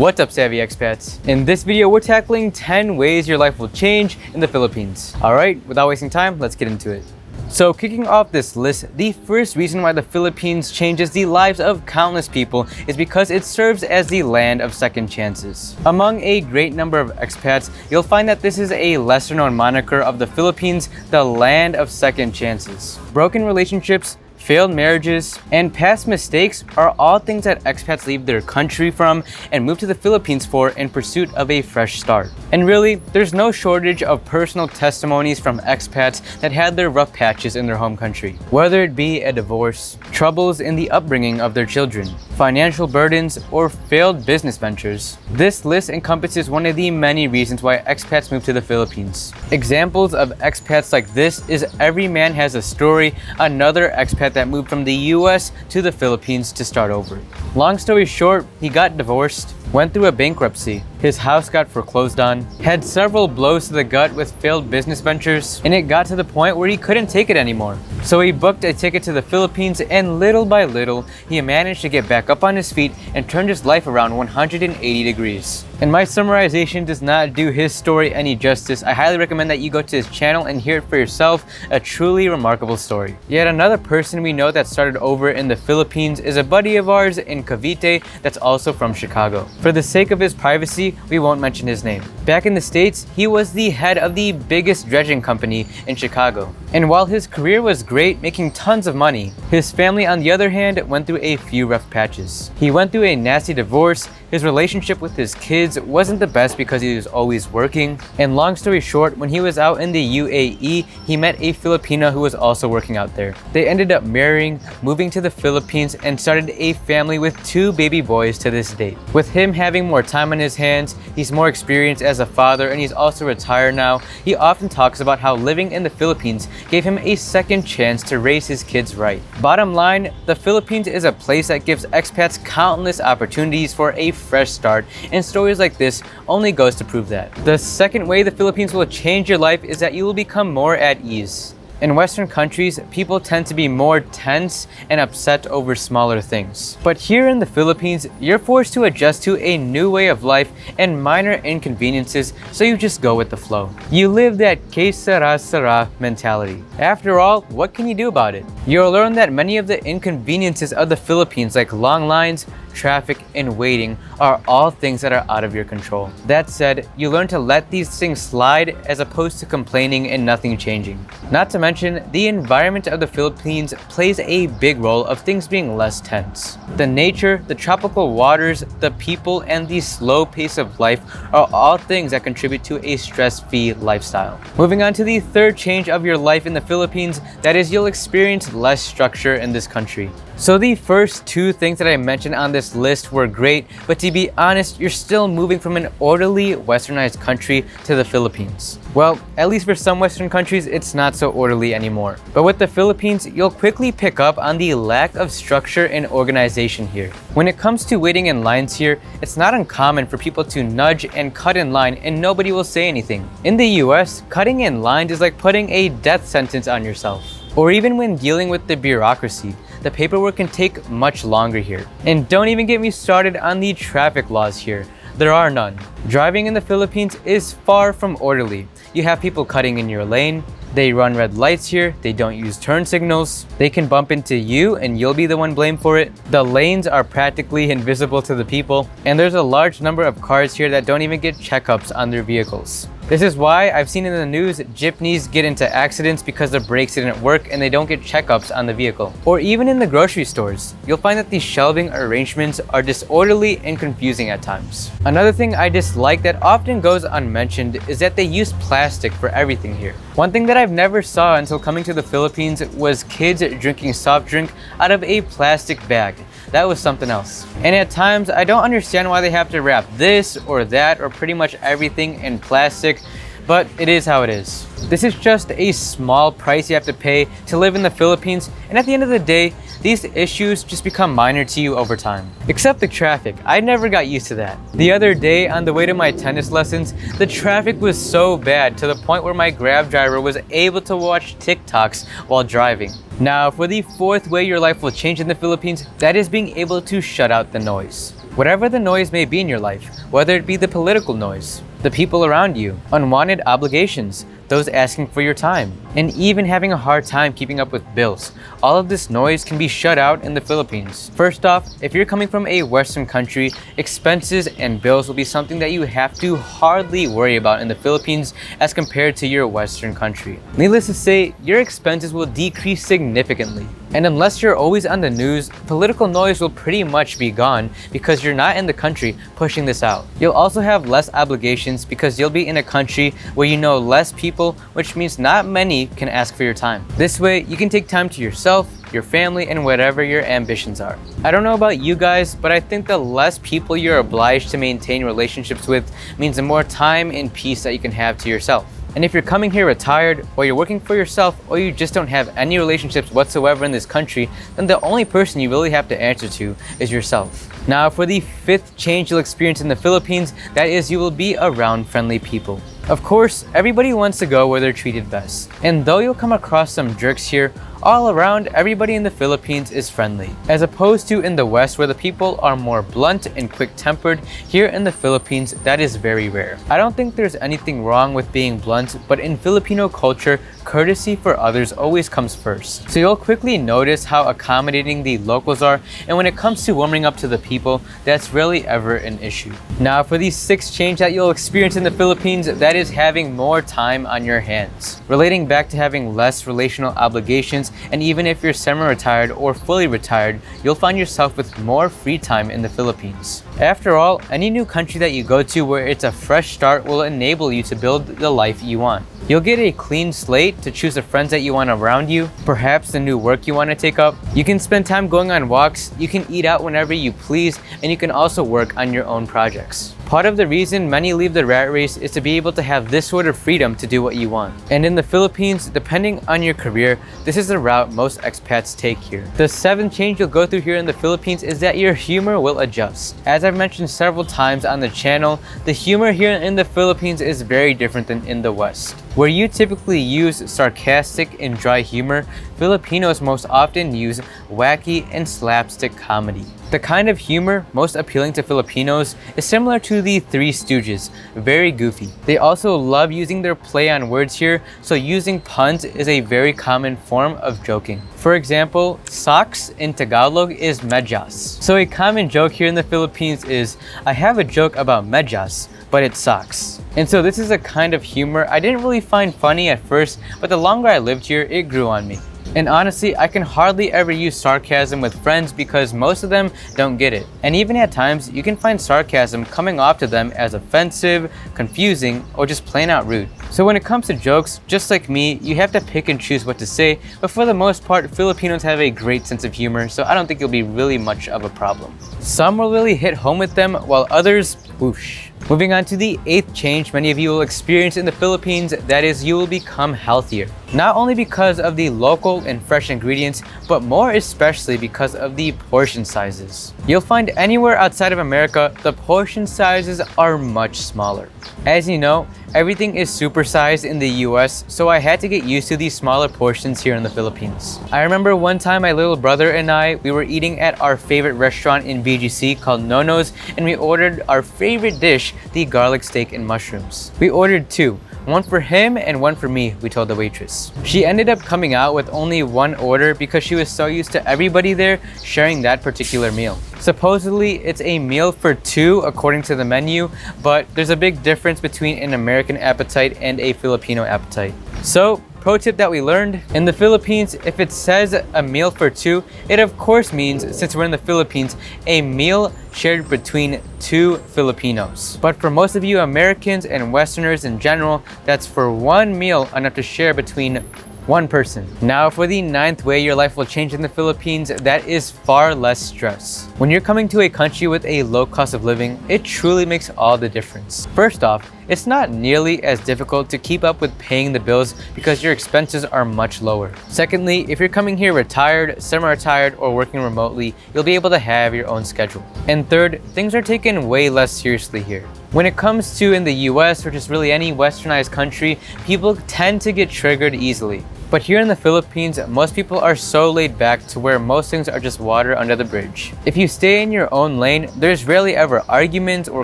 What's up, savvy expats? In this video, we're tackling 10 ways your life will change in the Philippines. Alright, without wasting time, let's get into it. So kicking off this list, the first reason why the Philippines changes the lives of countless people is because it serves as the land of second chances. Among a great number of expats, you'll find that this is a lesser known moniker of the Philippines, the land of second chances. Broken relationships, failed marriages, and past mistakes are all things that expats leave their country from and move to the Philippines for in pursuit of a fresh start. And really, there's no shortage of personal testimonies from expats that had their rough patches in their home country. Whether it be a divorce, troubles in the upbringing of their children, financial burdens, or failed business ventures, this list encompasses one of the many reasons why expats move to the Philippines. Examples of expats like this is every man has a story, another expat that moved from the US to the Philippines to start over. Long story short, he got divorced, went through a bankruptcy, his house got foreclosed on, had several blows to the gut with failed business ventures, and it got to the point where he couldn't take it anymore. So he booked a ticket to the Philippines, and little by little, he managed to get back up on his feet and turned his life around 180 degrees. And my summarization does not do his story any justice. I highly recommend that you go to his channel and hear it for yourself, a truly remarkable story. Yet another person we know that started over in the Philippines is a buddy of ours in Cavite that's also from Chicago. For the sake of his privacy, we won't mention his name. Back in the States, he was the head of the biggest dredging company in Chicago. And while his career was great, making tons of money, his family on the other hand went through a few rough patches. He went through a nasty divorce, his relationship with his kids wasn't the best because he was always working, and long story short, when he was out in the UAE, he met a Filipina who was also working out there. They ended up marrying, moving to the Philippines, and started a family with 2 baby boys to this date. With him having more time on his hands, he's more experienced as a father, and he's also retired now, he often talks about how living in the Philippines gave him a second chance to raise his kids right. Bottom line, the Philippines is a place that gives expats countless opportunities for a fresh start, and stories like this only goes to prove that. The second way the Philippines will change your life is that you will become more at ease. In Western countries, people tend to be more tense and upset over smaller things. But here in the Philippines, you're forced to adjust to a new way of life and minor inconveniences, so you just go with the flow. You live that que sera sera mentality. After all, what can you do about it? You'll learn that many of the inconveniences of the Philippines, like long lines, traffic, and waiting, are all things that are out of your control. That said, you learn to let these things slide as opposed to complaining and nothing changing. Not to mention, the environment of the Philippines plays a big role of things being less tense. The nature, the tropical waters, the people, and the slow pace of life are all things that contribute to a stress-free lifestyle. Moving on to the third change of your life in the Philippines, that is, you'll experience less structure in this country. So the first 2 things that I mentioned on this list were great, but to be honest, you're still moving from an orderly, westernized country to the Philippines. Well, at least for some Western countries, it's not so orderly anymore. But with the Philippines, you'll quickly pick up on the lack of structure and organization here. When it comes to waiting in lines here, it's not uncommon for people to nudge and cut in line and nobody will say anything. In the US, cutting in lines is like putting a death sentence on yourself. Or even when dealing with the bureaucracy, the paperwork can take much longer here. And don't even get me started on the traffic laws here. There are none. Driving in the Philippines is far from orderly. You have people cutting in your lane, they run red lights here, they don't use turn signals, they can bump into you and you'll be the one blamed for it. The lanes are practically invisible to the people, and there's a large number of cars here that don't even get checkups on their vehicles. This is why I've seen in the news jeepneys get into accidents because the brakes didn't work and they don't get checkups on the vehicle. Or even in the grocery stores, you'll find that these shelving arrangements are disorderly and confusing at times. Another thing I dislike that often goes unmentioned is that they use plastic for everything here. One thing that I've never saw until coming to the Philippines was kids drinking soft drink out of a plastic bag. That was something else. And at times, I don't understand why they have to wrap this or that or pretty much everything in plastic, but it is how it is. This is just a small price you have to pay to live in the Philippines, and at the end of the day, these issues just become minor to you over time. Except the traffic. I never got used to that. The other day, on the way to my tennis lessons, the traffic was so bad to the point where my Grab driver was able to watch TikToks while driving. Now, for the fourth way your life will change in the Philippines, that is being able to shut out the noise. Whatever the noise may be in your life, whether it be the political noise, the people around you, unwanted obligations, those asking for your time, and even having a hard time keeping up with bills. All of this noise can be shut out in the Philippines. First off, if you're coming from a Western country, expenses and bills will be something that you have to hardly worry about in the Philippines as compared to your Western country. Needless to say, your expenses will decrease significantly. And unless you're always on the news, political noise will pretty much be gone because you're not in the country pushing this out. You'll also have less obligations because you'll be in a country where you know less people, which means not many can ask for your time. This way, you can take time to yourself, your family, and whatever your ambitions are. I don't know about you guys, but I think the less people you're obliged to maintain relationships with means the more time and peace that you can have to yourself. And if you're coming here retired, or you're working for yourself, or you just don't have any relationships whatsoever in this country, then the only person you really have to answer to is yourself. Now, for the fifth change you'll experience in the Philippines, that is, you will be around friendly people. Of course, everybody wants to go where they're treated best. And though you'll come across some jerks here, all around, everybody in the Philippines is friendly. As opposed to in the West, where the people are more blunt and quick-tempered, here in the Philippines, that is very rare. I don't think there's anything wrong with being blunt, but in Filipino culture, courtesy for others always comes first. So you'll quickly notice how accommodating the locals are, and when it comes to warming up to the people, that's rarely ever an issue. Now, for the sixth change that you'll experience in the Philippines, that is having more time on your hands. Relating back to having less relational obligations, and even if you're semi-retired or fully retired, you'll find yourself with more free time in the Philippines. After all, any new country that you go to where it's a fresh start will enable you to build the life you want. You'll get a clean slate to choose the friends that you want around you, perhaps the new work you want to take up. You can spend time going on walks, you can eat out whenever you please, and you can also work on your own projects. Part of the reason many leave the rat race is to be able to have this sort of freedom to do what you want. And in the Philippines, depending on your career, this is the route most expats take here. The seventh change you'll go through here in the Philippines is that your humor will adjust. As I've mentioned several times on the channel, the humor here in the Philippines is very different than in the West. Where you typically use sarcastic and dry humor, Filipinos most often use wacky and slapstick comedy. The kind of humor most appealing to Filipinos is similar to the Three Stooges, very goofy. They also love using their play on words here, so using puns is a very common form of joking. For example, socks in Tagalog is medyas. So a common joke here in the Philippines is, I have a joke about medyas, but it's socks. And so this is a kind of humor I didn't really find funny at first, but the longer I lived here, it grew on me. And honestly, I can hardly ever use sarcasm with friends because most of them don't get it. And even at times, you can find sarcasm coming off to them as offensive, confusing, or just plain out rude. So when it comes to jokes, just like me, you have to pick and choose what to say, but for the most part, Filipinos have a great sense of humor, so I don't think it'll be really much of a problem. Some will really hit home with them, while others, whoosh. Moving on to the eighth change many of you will experience in the Philippines, that is, you will become healthier. Not only because of the local and fresh ingredients, but more especially because of the portion sizes. You'll find anywhere outside of America, the portion sizes are much smaller. As you know, everything is supersized in the US, so I had to get used to these smaller portions here in the Philippines. I remember one time my little brother and we were eating at our favorite restaurant in BGC called Nono's, and we ordered our favorite dish, the garlic steak and mushrooms. We ordered two. One for him and one for me, we told the waitress. She ended up coming out with only one order because she was so used to everybody there sharing that particular meal. Supposedly, it's a meal for two according to the menu, but there's a big difference between an American appetite and a Filipino appetite. So, pro tip that we learned, in the Philippines, if it says a meal for two, it of course means, since we're in the Philippines, a meal shared between two Filipinos. But for most of you Americans and Westerners in general, that's for one meal enough to share between one person. Now for the ninth way your life will change in the Philippines, that is far less stress. When you're coming to a country with a low cost of living, it truly makes all the difference. First off, it's not nearly as difficult to keep up with paying the bills because your expenses are much lower. Secondly, if you're coming here retired, semi-retired, or working remotely, you'll be able to have your own schedule. And third, things are taken way less seriously here. When it comes to in the US or just really any westernized country, people tend to get triggered easily. But here in the Philippines, most people are so laid back to where most things are just water under the bridge. If you stay in your own lane, there's rarely ever arguments or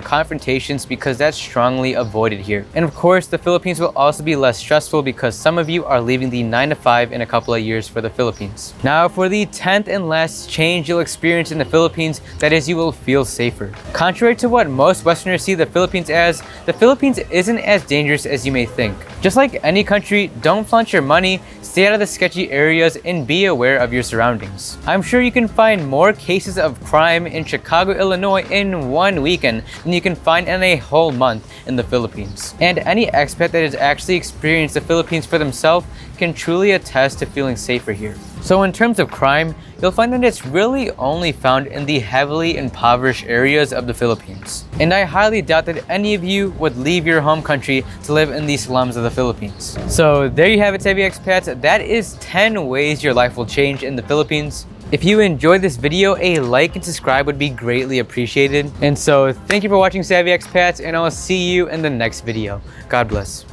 confrontations because that's strongly avoided here. And of course, the Philippines will also be less stressful because some of you are leaving the 9 to 5 in a couple of years for the Philippines. Now, for the 10th and last change you'll experience in the Philippines, that is, you will feel safer. Contrary to what most Westerners see the Philippines as, the Philippines isn't as dangerous as you may think. Just like any country, don't flaunt your money, stay out of the sketchy areas, and be aware of your surroundings. I'm sure you can find more cases of crime in Chicago, Illinois in one weekend than you can find in a whole month in the Philippines. And any expat that has actually experienced the Philippines for themselves can truly attest to feeling safer here. So in terms of crime, you'll find that it's really only found in the heavily impoverished areas of the Philippines. And I highly doubt that any of you would leave your home country to live in the slums of the Philippines. So there you have it, savvy expats. That is 10 ways your life will change in the Philippines. If you enjoyed this video, a like and subscribe would be greatly appreciated. And so thank you for watching, savvy expats, and I'll see you in the next video. God bless.